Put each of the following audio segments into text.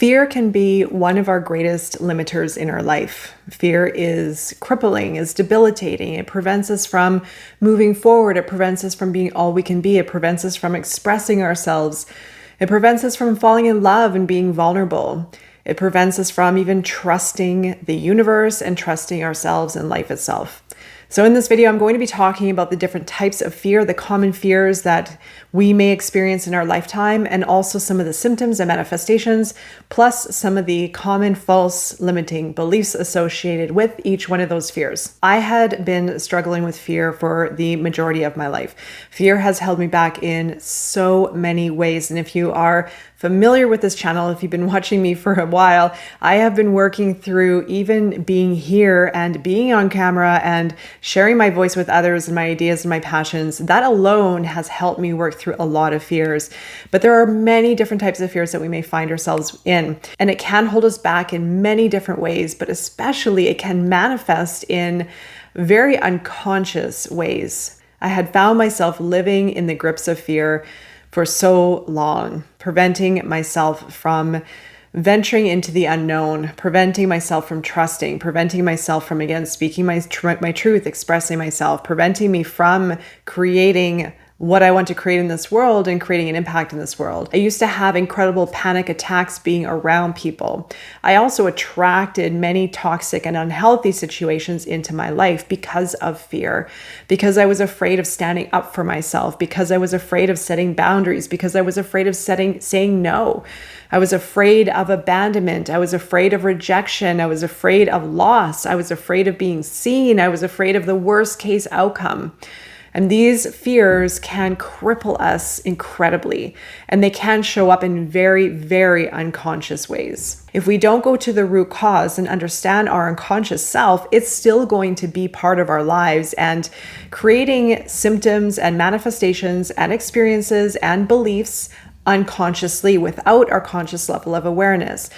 Fear can be one of our greatest limiters in our life. Fear is crippling, is debilitating. It prevents us from moving forward. It prevents us from being all we can be. It prevents us from expressing ourselves. It prevents us from falling in love and being vulnerable. It prevents us from even trusting the universe and trusting ourselves and life itself. So in this video, I'm going to be talking about the different types of fear, the common fears that we may experience in our lifetime, and also some of the symptoms and manifestations, plus some of the common false limiting beliefs associated with each one of those fears. I had been struggling with fear for the majority of my life. Fear has held me back in so many ways. And if you are familiar with this channel, if you've been watching me for a while, I have been working through even being here and being on camera and sharing my voice with others and my ideas and my passions. That alone has helped me work through a lot of fears. But there are many different types of fears that we may find ourselves in, and it can hold us back in many different ways, but especially it can manifest in very unconscious ways. I had found myself living in the grips of fear for so long, preventing myself from venturing into the unknown, preventing myself from trusting, preventing myself from, again, speaking my truth, expressing myself, preventing me from creating what I want to create in this world and creating an impact in this world. I used to have incredible panic attacks being around people. I also attracted many toxic and unhealthy situations into my life because of fear, because I was afraid of standing up for myself, because I was afraid of setting boundaries, because I was afraid of saying no. I was afraid of abandonment. I was afraid of rejection. I was afraid of loss. I was afraid of being seen. I was afraid of the worst case outcome. And these fears can cripple us incredibly, and they can show up in very, very unconscious ways. If we don't go to the root cause and understand our unconscious self, it's still going to be part of our lives and creating symptoms and manifestations and experiences and beliefs unconsciously without our conscious level of awareness.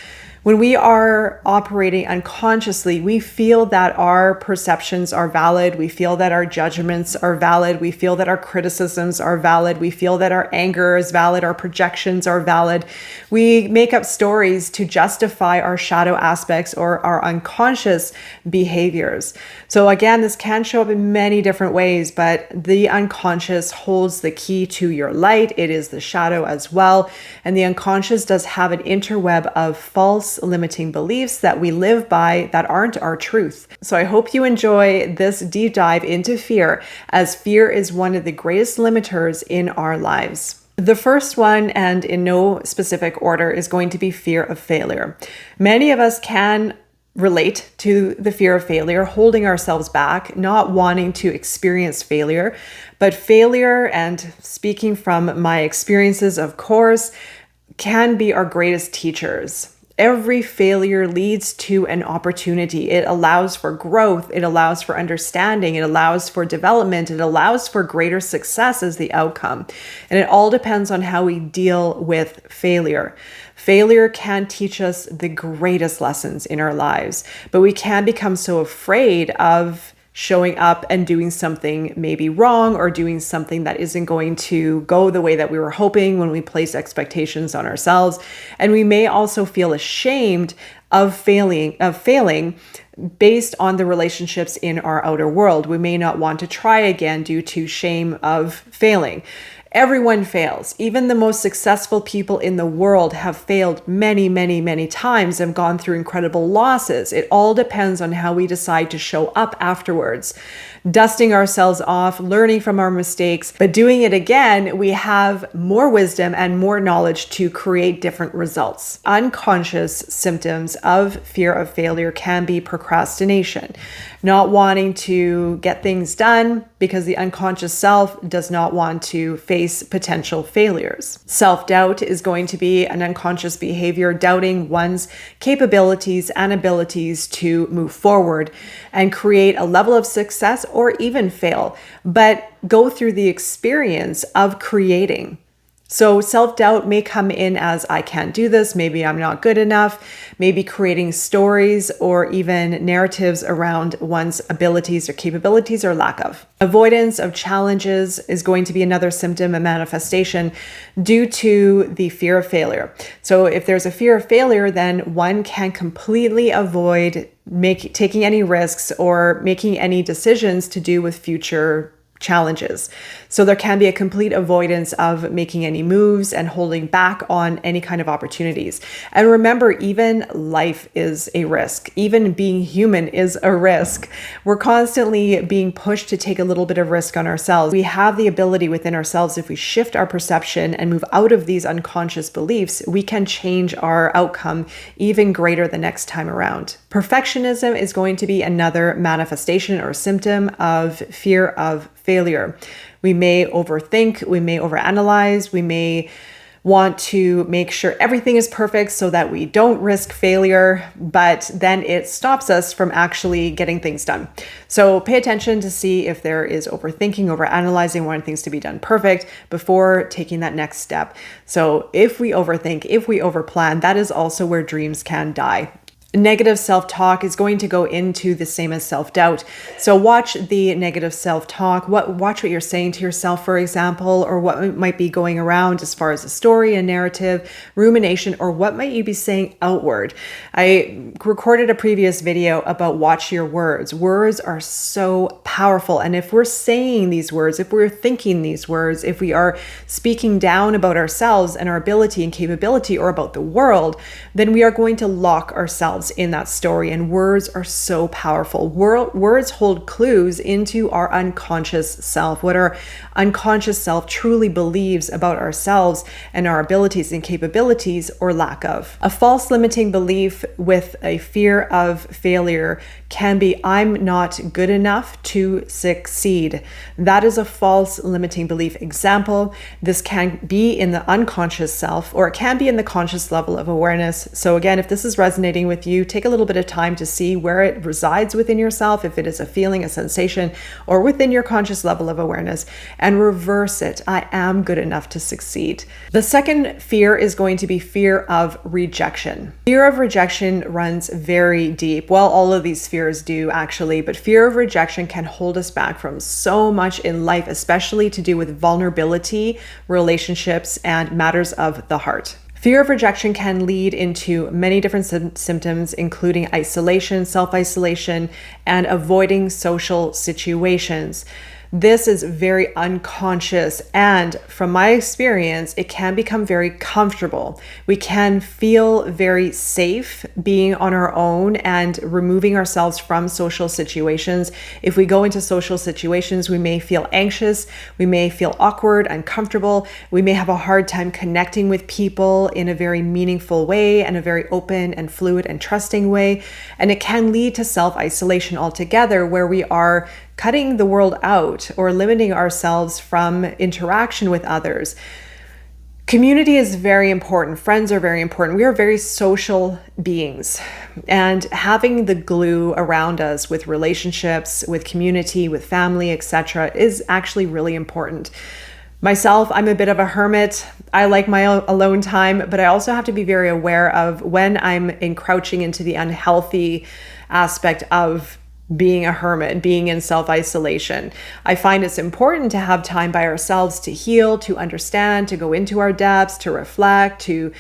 When we are operating unconsciously, we feel that our perceptions are valid. We feel that our judgments are valid. We feel that our criticisms are valid. We feel that our anger is valid. Our projections are valid. We make up stories to justify our shadow aspects or our unconscious behaviors. So again, this can show up in many different ways, but the unconscious holds the key to your light. It is the shadow as well. And the unconscious does have an interweb of false limiting beliefs that we live by that aren't our truth. So I hope you enjoy this deep dive into fear, as fear is one of the greatest limiters in our lives. The first one, and in no specific order, is going to be fear of failure. Many of us can relate to the fear of failure, holding ourselves back, not wanting to experience failure. But failure, and speaking from my experiences, of course, can be our greatest teachers. Every failure leads to an opportunity. It allows for growth. It allows for understanding. It allows for development. It allows for greater success as the outcome. And it all depends on how we deal with failure. Failure can teach us the greatest lessons in our lives, but we can become so afraid of showing up and doing something maybe wrong, or doing something that isn't going to go the way that we were hoping when we place expectations on ourselves. And we may also feel ashamed of failing based on the relationships in our outer world. We may not want to try again due to shame of failing. Everyone fails. Even the most successful people in the world have failed many, many, many times and gone through incredible losses. It all depends on how we decide to show up afterwards, dusting ourselves off, learning from our mistakes, but doing it again. We have more wisdom and more knowledge to create different results. Unconscious symptoms of fear of failure can be procrastination, not wanting to get things done because the unconscious self does not want to face potential failures. Self-doubt is going to be an unconscious behavior, doubting one's capabilities and abilities to move forward and create a level of success or even fail, but go through the experience of creating. So self-doubt may come in as I can't do this, maybe I'm not good enough, maybe creating stories or even narratives around one's abilities or capabilities or lack of. Avoidance of challenges is going to be another symptom and manifestation due to the fear of failure. So if there's a fear of failure, then one can completely avoid taking any risks or making any decisions to do with future challenges. So there can be a complete avoidance of making any moves and holding back on any kind of opportunities. And remember, even life is a risk. Even being human is a risk. We're constantly being pushed to take a little bit of risk on ourselves. We have the ability within ourselves, if we shift our perception and move out of these unconscious beliefs, we can change our outcome even greater the next time around. Perfectionism is going to be another manifestation or symptom of fear of failure. We may overthink, we may overanalyze, we may want to make sure everything is perfect so that we don't risk failure, but then it stops us from actually getting things done. So pay attention to see if there is overthinking, overanalyzing, wanting things to be done perfect before taking that next step. So if we overthink, if we overplan, that is also where dreams can die. Negative self-talk is going to go into the same as self-doubt. So watch the negative self-talk. Watch what you're saying to yourself, for example, or what might be going around as far as a story, a narrative, rumination, or what might you be saying outward. I recorded a previous video about watch your words. Words are so powerful. And if we're saying these words, if we're thinking these words, if we are speaking down about ourselves and our ability and capability or about the world, then we are going to lock ourselves in that story. And words are so powerful. Words hold clues into our unconscious self, what our unconscious self truly believes about ourselves and our abilities and capabilities or lack of. A false limiting belief with a fear of failure can be, I'm not good enough to succeed. That is a false limiting belief. Example, this can be in the unconscious self, or it can be in the conscious level of awareness. So again, if this is resonating with you, take a little bit of time to see where it resides within yourself, if it is a feeling, a sensation, or within your conscious level of awareness, and reverse it. I am good enough to succeed. The second fear is going to be fear of rejection. Fear of rejection runs very deep. Well, all of these fears do actually, but fear of rejection can hold us back from so much in life, especially to do with vulnerability, relationships, and matters of the heart. Fear of rejection can lead into many different symptoms, including isolation, self-isolation, and avoiding social situations. This is very unconscious, and from my experience, it can become very comfortable. We can feel very safe being on our own and removing ourselves from social situations. If we go into social situations, we may feel anxious, we may feel awkward, uncomfortable, we may have a hard time connecting with people in a very meaningful way and a very open and fluid and trusting way. And it can lead to self-isolation altogether, where we are cutting the world out or limiting ourselves from interaction with others. Community is very important. Friends are very important. We are very social beings, and having the glue around us with relationships, with community, with family, etc., is actually really important. Myself, I'm a bit of a hermit. I like my alone time, but I also have to be very aware of when I'm encroaching into the unhealthy aspect of being a hermit, being in self-isolation. I find it's important to have time by ourselves to heal, to understand, to go into our depths, to reflect, to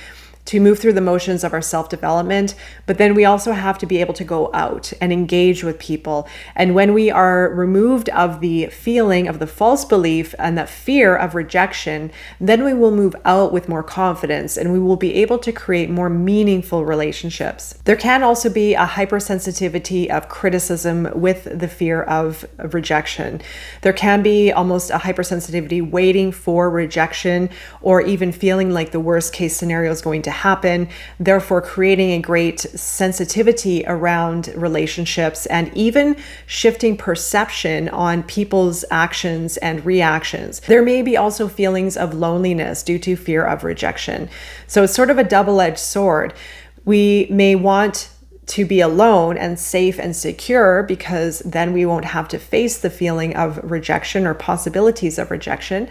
move through the motions of our self-development. But then we also have to be able to go out and engage with people. And when we are removed of the feeling of the false belief and that fear of rejection, then we will move out with more confidence and we will be able to create more meaningful relationships. There can also be a hypersensitivity of criticism with the fear of rejection. There can be almost a hypersensitivity waiting for rejection, or even feeling like the worst case scenario is going to happen, therefore creating a great sensitivity around relationships and even shifting perception on people's actions and reactions. There may be also feelings of loneliness due to fear of rejection. So it's sort of a double-edged sword. We may want to be alone and safe and secure, because then we won't have to face the feeling of rejection or possibilities of rejection.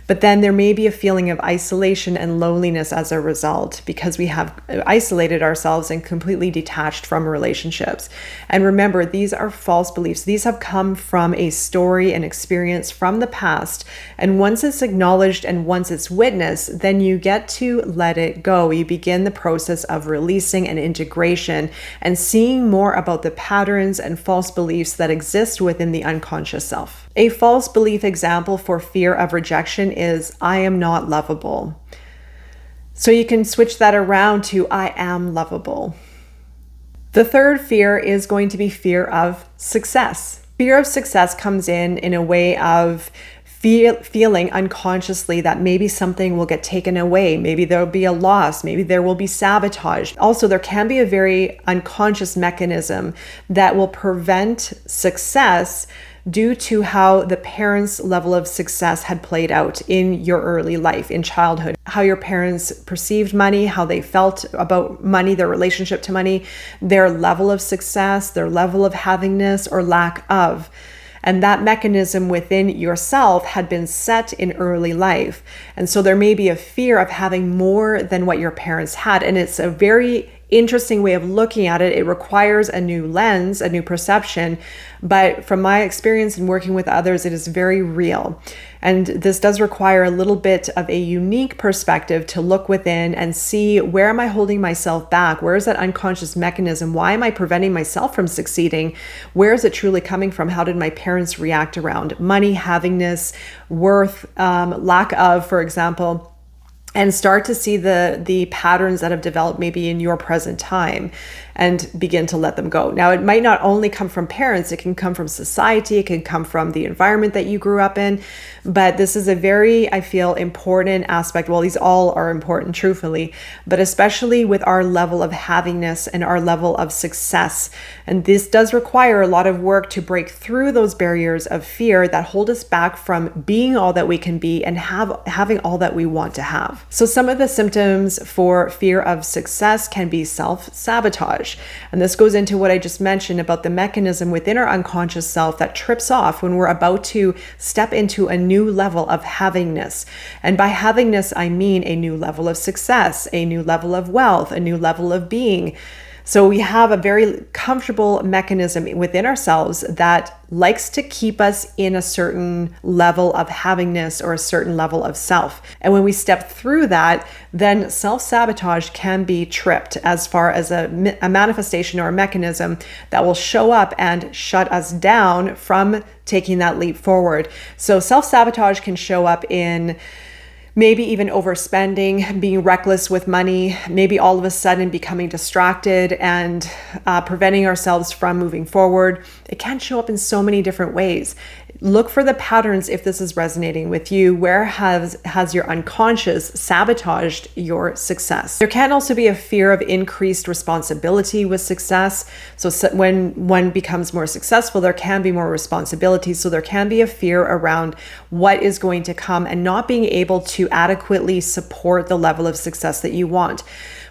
But then there may be a feeling of isolation and loneliness as a result because we have isolated ourselves and completely detached from relationships. And remember, these are false beliefs. These have come from a story and experience from the past. And once it's acknowledged and once it's witnessed, then you get to let it go. You begin the process of releasing and integration and seeing more about the patterns and false beliefs that exist within the unconscious self. A false belief example for fear of rejection is, I am not lovable. So you can switch that around to, I am lovable. The third fear is going to be fear of success. Fear of success comes in a way of feeling unconsciously that maybe something will get taken away. Maybe there'll be a loss. Maybe there will be sabotage. Also, there can be a very unconscious mechanism that will prevent success due to how the parents' level of success had played out in your early life, in childhood, how your parents perceived money, how they felt about money, their relationship to money, their level of success, their level of havingness or lack of. And that mechanism within yourself had been set in early life. And so there may be a fear of having more than what your parents had. And it's a very interesting way of looking at it. It requires a new lens, a new perception. But from my experience in working with others, it is very real. And this does require a little bit of a unique perspective to look within and see, where am I holding myself back? Where is that unconscious mechanism? Why am I preventing myself from succeeding? Where is it truly coming from? How did my parents react around money, havingness, worth, lack of, for example? And start to see the patterns that have developed maybe in your present time and begin to let them go. Now, it might not only come from parents, it can come from society, it can come from the environment that you grew up in, but this is a very, I feel, important aspect. Well, these all are important, truthfully, but especially with our level of havingness and our level of success. And this does require a lot of work to break through those barriers of fear that hold us back from being all that we can be and having all that we want to have. So some of the symptoms for fear of success can be self-sabotage. And this goes into what I just mentioned about the mechanism within our unconscious self that trips off when we're about to step into a new level of havingness. And by havingness, I mean a new level of success, a new level of wealth, a new level of being. So we have a very comfortable mechanism within ourselves that likes to keep us in a certain level of havingness or a certain level of self. And when we step through that, then self-sabotage can be tripped as far as a manifestation or a mechanism that will show up and shut us down from taking that leap forward. So self-sabotage can show up in maybe even overspending, being reckless with money, maybe all of a sudden becoming distracted and preventing ourselves from moving forward. It can show up in so many different ways. Look for the patterns if this is resonating with you. Where has your unconscious sabotaged your success? There can also be a fear of increased responsibility with success. So when one becomes more successful, there can be more responsibility. So there can be a fear around what is going to come and not being able to adequately support the level of success that you want.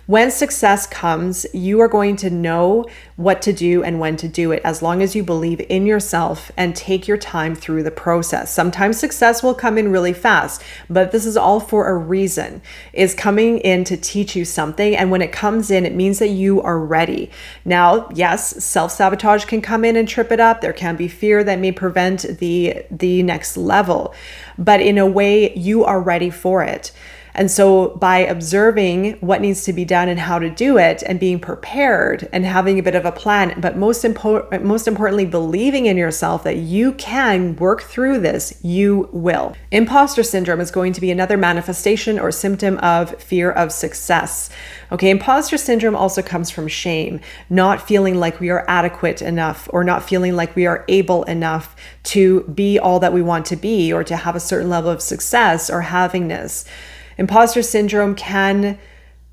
When success comes, you are going to know what to do and when to do it, as long as you believe in yourself and take your time through the process. Sometimes success will come in really fast, but this is all for a reason. It's coming in to teach you something. And when it comes in, it means that you are ready. Now, yes, self-sabotage can come in and trip it up. There can be fear that may prevent the next level, but in a way, you are ready for it. And so by observing what needs to be done and how to do it and being prepared and having a bit of a plan, but most importantly, believing in yourself that you can work through this, you will. Imposter syndrome is going to be another manifestation or symptom of fear of success. Okay, imposter syndrome also comes from shame, not feeling like we are adequate enough or not feeling like we are able enough to be all that we want to be or to have a certain level of success or havingness. Imposter syndrome can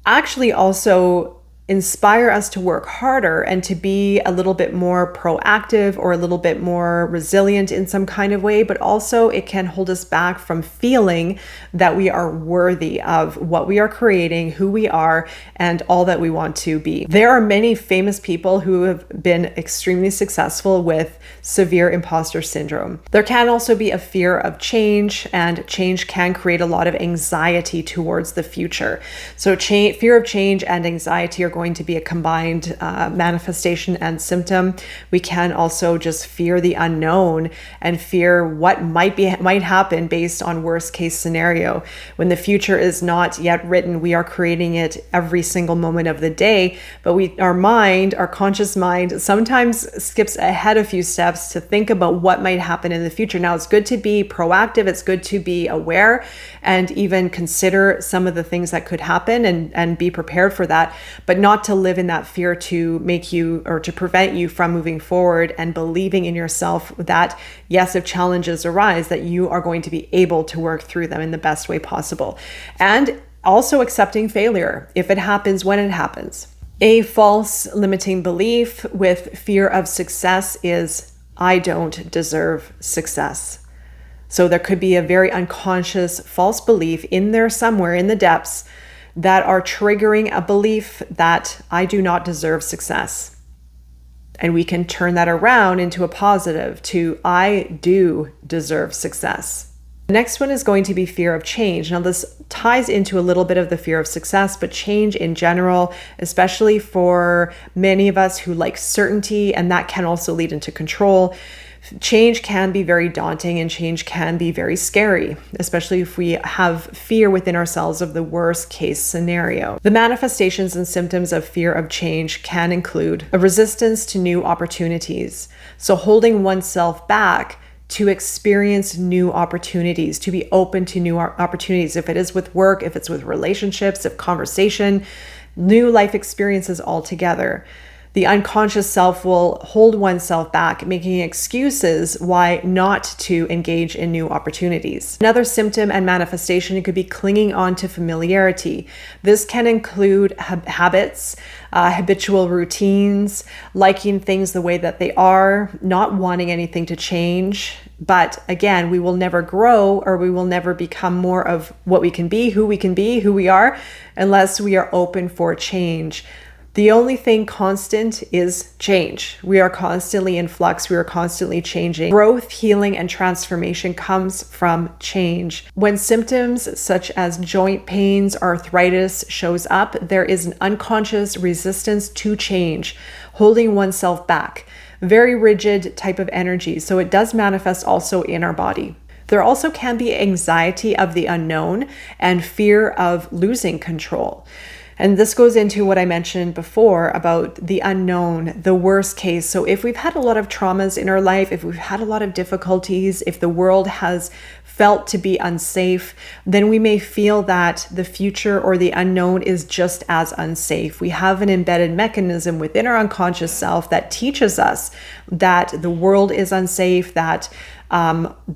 actually also inspire us to work harder and to be a little bit more proactive or a little bit more resilient in some kind of way, but also it can hold us back from feeling that we are worthy of what we are creating, who we are, and all that we want to be. There are many famous people who have been extremely successful with severe imposter syndrome. There can also be a fear of change, and change can create a lot of anxiety towards the future. So fear of change and anxiety are going to be a combined manifestation and symptom. We can also just fear the unknown and fear what might happen based on worst case scenario. When the future is not yet written, we are creating it every single moment of the day, but our conscious mind sometimes skips ahead a few steps to think about what might happen in the future. Now, it's good to be proactive, it's good to be aware and even consider some of the things that could happen and be prepared for that, but not to live in that fear to make you or to prevent you from moving forward and believing in yourself that, yes, if challenges arise, that you are going to be able to work through them in the best way possible. And also accepting failure if it happens when it happens. A false limiting belief with fear of success is, I don't deserve success. So there could be a very unconscious false belief in there somewhere in the depths that are triggering a belief that I do not deserve success. And we can turn that around into a positive to I do deserve success. The next one is going to be fear of change. Now, this ties into a little bit of the fear of success, but change in general, especially for many of us who like certainty, and that can also lead into control. Change can be very daunting and change can be very scary, especially if we have fear within ourselves of the worst case scenario. The manifestations and symptoms of fear of change can include a resistance to new opportunities. So holding oneself back to experience new opportunities, to be open to new opportunities. If it is with work, if it's with relationships, if conversation, new life experiences altogether. The unconscious self will hold oneself back, making excuses why not to engage in new opportunities. Another symptom and manifestation could be clinging on to familiarity. This can include habits, habitual routines, liking things the way that they are, not wanting anything to change. But again, we will never grow or we will never become more of what we can be, who we are, unless we are open for change. The only thing constant is change. We are constantly in flux. We are constantly changing. Growth, healing, and transformation comes from change. When symptoms such as joint pains, arthritis shows up, there is an unconscious resistance to change, holding oneself back. Very rigid type of energy. So it does manifest also in our body. There also can be anxiety of the unknown and fear of losing control. And this goes into what I mentioned before about the unknown, the worst case. So if we've had a lot of traumas in our life, if we've had a lot of difficulties, if the world has felt to be unsafe, then we may feel that the future or the unknown is just as unsafe. We have an embedded mechanism within our unconscious self that teaches us that the world is unsafe, that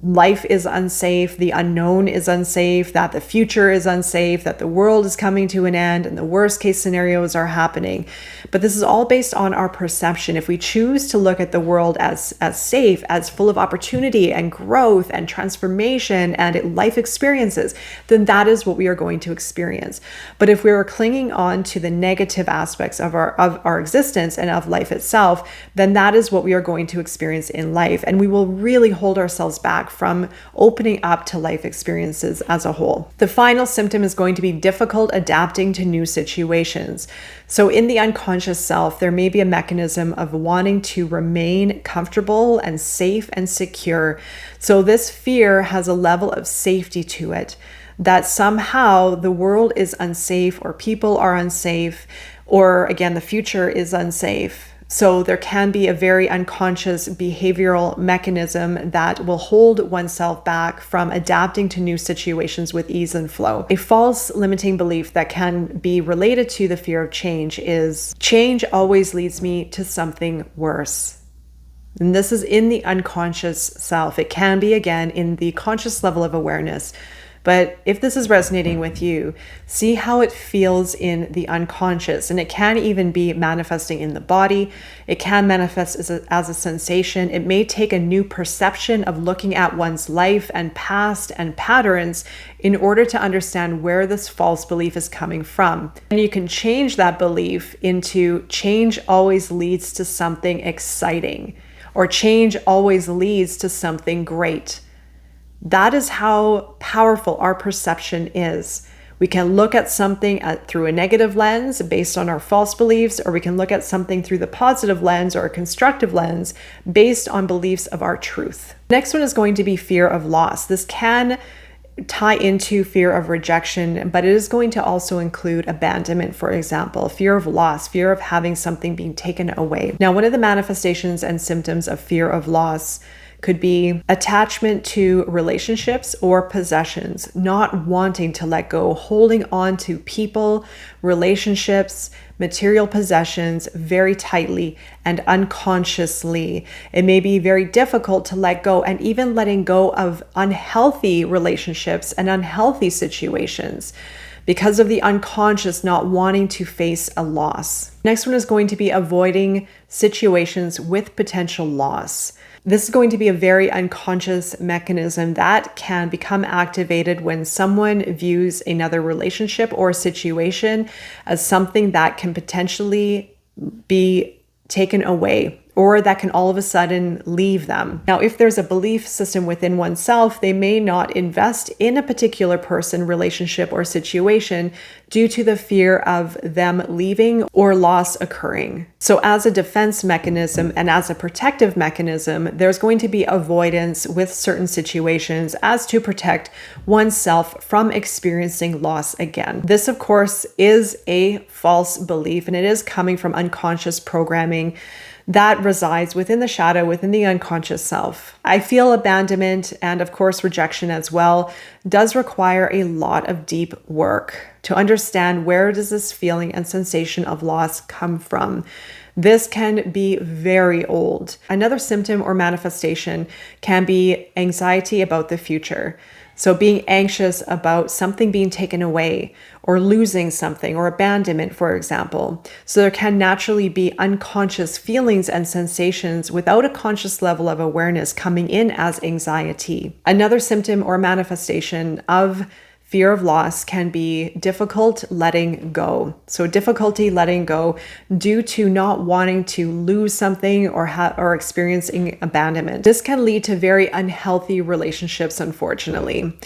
life is unsafe, the unknown is unsafe, that the future is unsafe, that the world is coming to an end and the worst case scenarios are happening. But this is all based on our perception. If we choose to look at the world as safe, as full of opportunity and growth and transformation and life experiences, then that is what we are going to experience. But if we are clinging on to the negative aspects of our existence and of life itself, then that is what we are going to experience in life. And we will really hold ourselves back from opening up to life experiences as a whole. The final symptom is going to be difficult adapting to new situations. So in the unconscious self, there may be a mechanism of wanting to remain comfortable and safe and secure. So this fear has a level of safety to it, that somehow the world is unsafe or people are unsafe, or again, the future is unsafe. So there can be a very unconscious behavioral mechanism that will hold oneself back from adapting to new situations with ease and flow. A false limiting belief that can be related to the fear of change is, change always leads me to something worse. And this is in the unconscious self. It can be, again, in the conscious level of awareness. But if this is resonating with you, see how it feels in the unconscious. And it can even be manifesting in the body. It can manifest as a sensation. It may take a new perception of looking at one's life and past and patterns in order to understand where this false belief is coming from. And you can change that belief into change always leads to something exciting, or change always leads to something great. That is how powerful our perception is. We can look at something through a negative lens based on our false beliefs, or we can look at something through the positive lens or a constructive lens based on beliefs of our truth. Next one is going to be fear of loss. This can tie into fear of rejection, but it is going to also include abandonment, for example, fear of loss, fear of having something being taken away. Now, one of the manifestations and symptoms of fear of loss could be attachment to relationships or possessions, not wanting to let go, holding on to people, relationships, material possessions very tightly and unconsciously. It may be very difficult to let go, and even letting go of unhealthy relationships and unhealthy situations because of the unconscious not wanting to face a loss. Next one is going to be avoiding situations with potential loss. This is going to be a very unconscious mechanism that can become activated when someone views another relationship or situation as something that can potentially be taken away, or that can all of a sudden leave them. Now, if there's a belief system within oneself, they may not invest in a particular person, relationship, or situation due to the fear of them leaving or loss occurring. So as a defense mechanism and as a protective mechanism, there's going to be avoidance with certain situations as to protect oneself from experiencing loss again. This, of course, is a false belief, and it is coming from unconscious programming that resides within the shadow, within the unconscious self. I feel abandonment and, of course, rejection as well does require a lot of deep work to understand where does this feeling and sensation of loss come from. This can be very old. Another symptom or manifestation can be anxiety about the future. So being anxious about something being taken away or losing something or abandonment, for example. So there can naturally be unconscious feelings and sensations without a conscious level of awareness coming in as anxiety. Another symptom or manifestation of fear of loss can be difficult letting go. So difficulty letting go due to not wanting to lose something or experiencing abandonment. This can lead to very unhealthy relationships, unfortunately,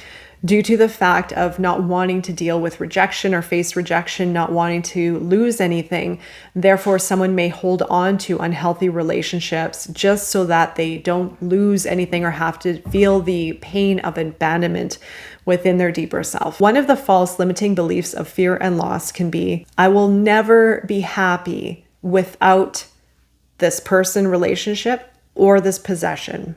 due to the fact of not wanting to deal with rejection or face rejection, not wanting to lose anything. Therefore, someone may hold on to unhealthy relationships just so that they don't lose anything or have to feel the pain of abandonment within their deeper self. One of the false limiting beliefs of fear and loss can be, I will never be happy without this person, relationship, or this possession.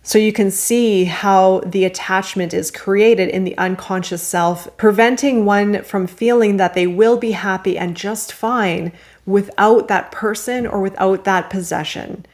So you can see how the attachment is created in the unconscious self, preventing one from feeling that they will be happy and just fine without that person or without that possession.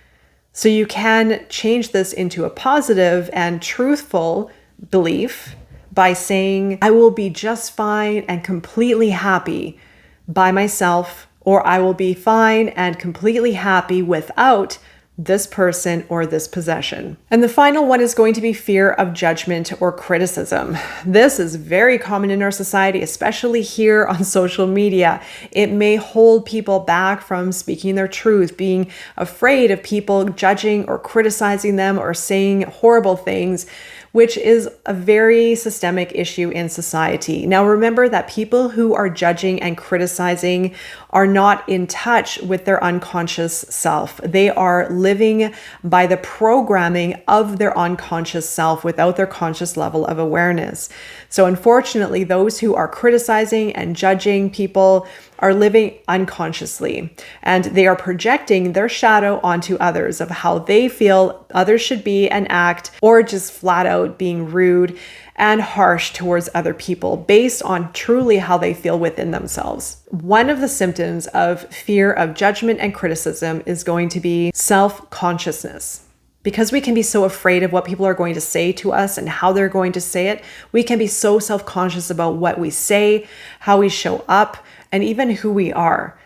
So you can change this into a positive and truthful belief by saying, I will be just fine and completely happy by myself, or I will be fine and completely happy without this person or this possession. And the final one is going to be fear of judgment or criticism. This is very common in our society, especially here on social media. It may hold people back from speaking their truth, being afraid of people judging or criticizing them or saying horrible things, which is a very systemic issue in society. Now, remember that people who are judging and criticizing are not in touch with their unconscious self. They are living by the programming of their unconscious self without their conscious level of awareness. So unfortunately, those who are criticizing and judging people are living unconsciously, and they are projecting their shadow onto others of how they feel others should be and act, or just flat out being rude and harsh towards other people based on truly how they feel within themselves. One of the symptoms of fear of judgment and criticism is going to be self-consciousness. Because we can be so afraid of what people are going to say to us and how they're going to say it, we can be so self-conscious about what we say, how we show up, and even who we are.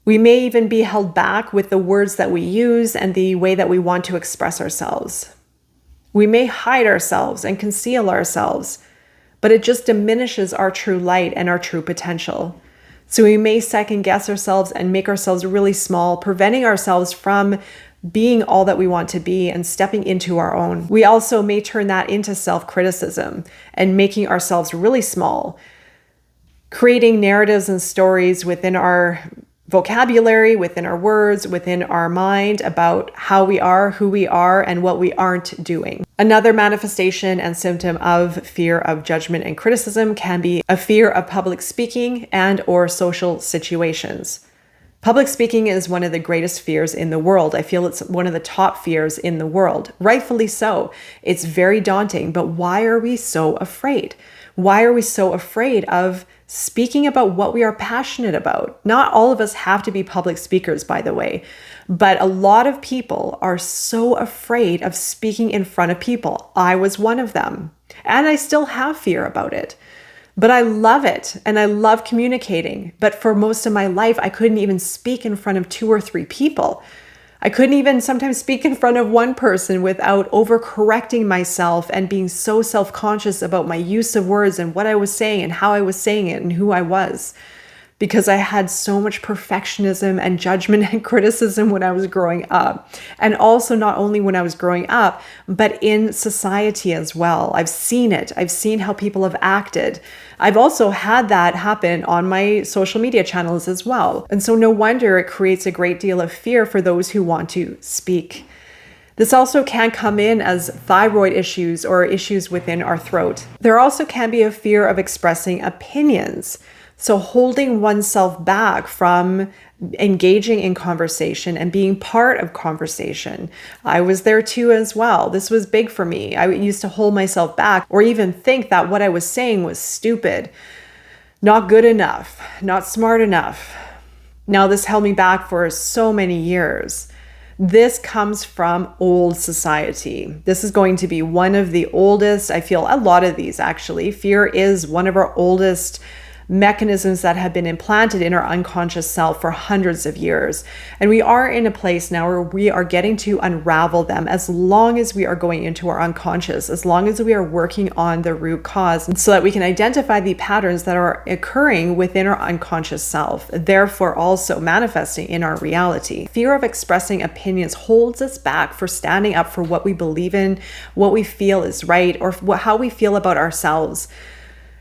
We may even be held back with the words that we use and the way that we want to express ourselves. We may hide ourselves and conceal ourselves, but it just diminishes our true light and our true potential. So we may second guess ourselves and make ourselves really small, preventing ourselves from being all that we want to be and stepping into our own. We also may turn that into self-criticism and making ourselves really small, creating narratives and stories within our vocabulary, within our words, within our mind about how we are, who we are, and what we aren't doing. Another manifestation and symptom of fear of judgment and criticism can be a fear of public speaking and or social situations. Public speaking is one of the greatest fears in the world. I feel it's one of the top fears in the world. Rightfully so. It's very daunting, but why are we so afraid? Why are we so afraid of speaking about what we are passionate about? Not all of us have to be public speakers, by the way, but a lot of people are so afraid of speaking in front of people. I was one of them, and I still have fear about it. But I love it and I love communicating. But for most of my life, I couldn't even speak in front of 2 or 3 people. I couldn't even sometimes speak in front of one person without overcorrecting myself and being so self-conscious about my use of words and what I was saying and how I was saying it and who I was. Because I had so much perfectionism and judgment and criticism when I was growing up. And also not only when I was growing up, but in society as well. I've seen it. I've seen how people have acted. I've also had that happen on my social media channels as well. And so no wonder it creates a great deal of fear for those who want to speak. This also can come in as thyroid issues or issues within our throat. There also can be a fear of expressing opinions. So holding oneself back from engaging in conversation and being part of conversation. I was there too as well. This was big for me. I used to hold myself back or even think that what I was saying was stupid, not good enough, not smart enough. Now this held me back for so many years. This comes from old society. This is going to be one of the oldest, I feel a lot of these actually. Fear is one of our oldest mechanisms that have been implanted in our unconscious self for hundreds of years. And we are in a place now where we are getting to unravel them as long as we are going into our unconscious, as long as we are working on the root cause so that we can identify the patterns that are occurring within our unconscious self, therefore also manifesting in our reality. Fear of expressing opinions holds us back for standing up for what we believe in, what we feel is right, or how we feel about ourselves.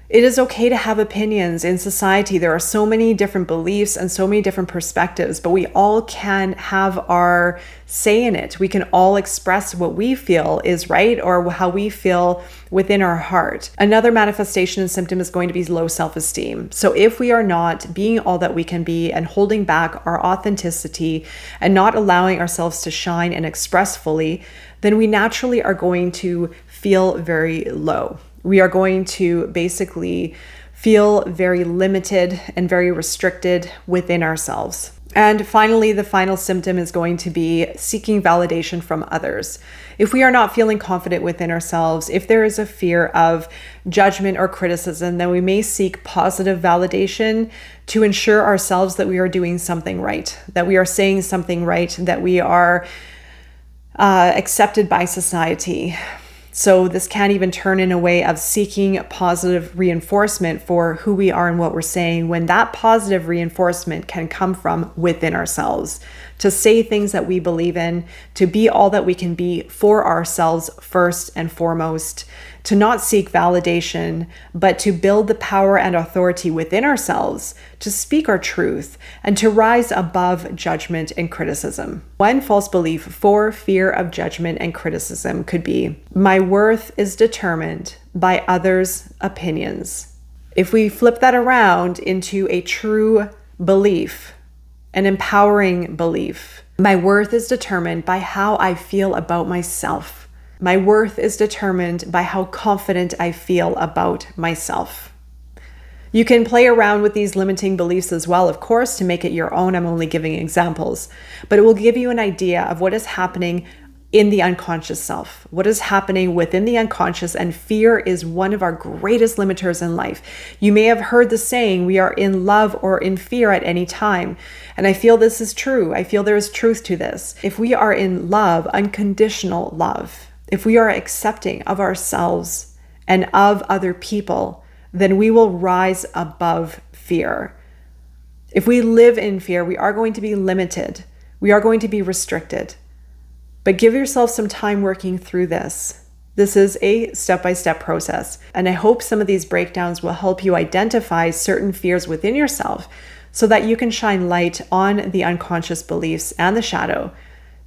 It is okay to have opinions in society. There are so many different beliefs and so many different perspectives, but we all can have our say in it. We can all express what we feel is right or how we feel within our heart. Another manifestation and symptom is going to be low self-esteem. So if we are not being all that we can be and holding back our authenticity and not allowing ourselves to shine and express fully, then we naturally are going to feel very low. We are going to basically feel very limited and very restricted within ourselves. And finally, the final symptom is going to be seeking validation from others. If we are not feeling confident within ourselves, if there is a fear of judgment or criticism, then we may seek positive validation to ensure ourselves that we are doing something right, that we are saying something right, that we are accepted by society. So this can even turn in a way of seeking positive reinforcement for who we are and what we're saying, when that positive reinforcement can come from within ourselves, to say things that we believe in, to be all that we can be for ourselves first and foremost, to not seek validation, but to build the power and authority within ourselves, to speak our truth, and to rise above judgment and criticism. One false belief for fear of judgment and criticism could be, my worth is determined by others' opinions. If we flip that around into a true belief, an empowering belief, my worth is determined by how I feel about myself. My worth is determined by how confident I feel about myself. You can play around with these limiting beliefs as well, of course, to make it your own. I'm only giving examples, but it will give you an idea of what is happening in the unconscious self, what is happening within the unconscious, and fear is one of our greatest limiters in life. You may have heard the saying, we are in love or in fear at any time. And I feel this is true. I feel there is truth to this. If we are in love, unconditional love, if we are accepting of ourselves and of other people, then we will rise above fear. If we live in fear, we are going to be limited. We are going to be restricted. But give yourself some time working through this. This is a step-by-step process. And I hope some of these breakdowns will help you identify certain fears within yourself so that you can shine light on the unconscious beliefs and the shadow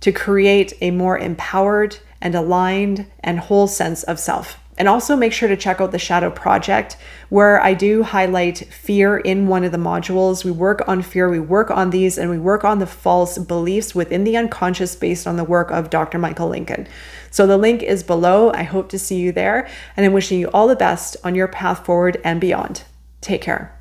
to create a more empowered and aligned and whole sense of self. And also make sure to check out the Shadow Project, where I do highlight fear in one of the modules. We work on fear, we work on these, and we work on the false beliefs within the unconscious based on the work of Dr. Michael Lincoln. So the link is below. I hope to see you there, and I'm wishing you all the best on your path forward and beyond. Take care.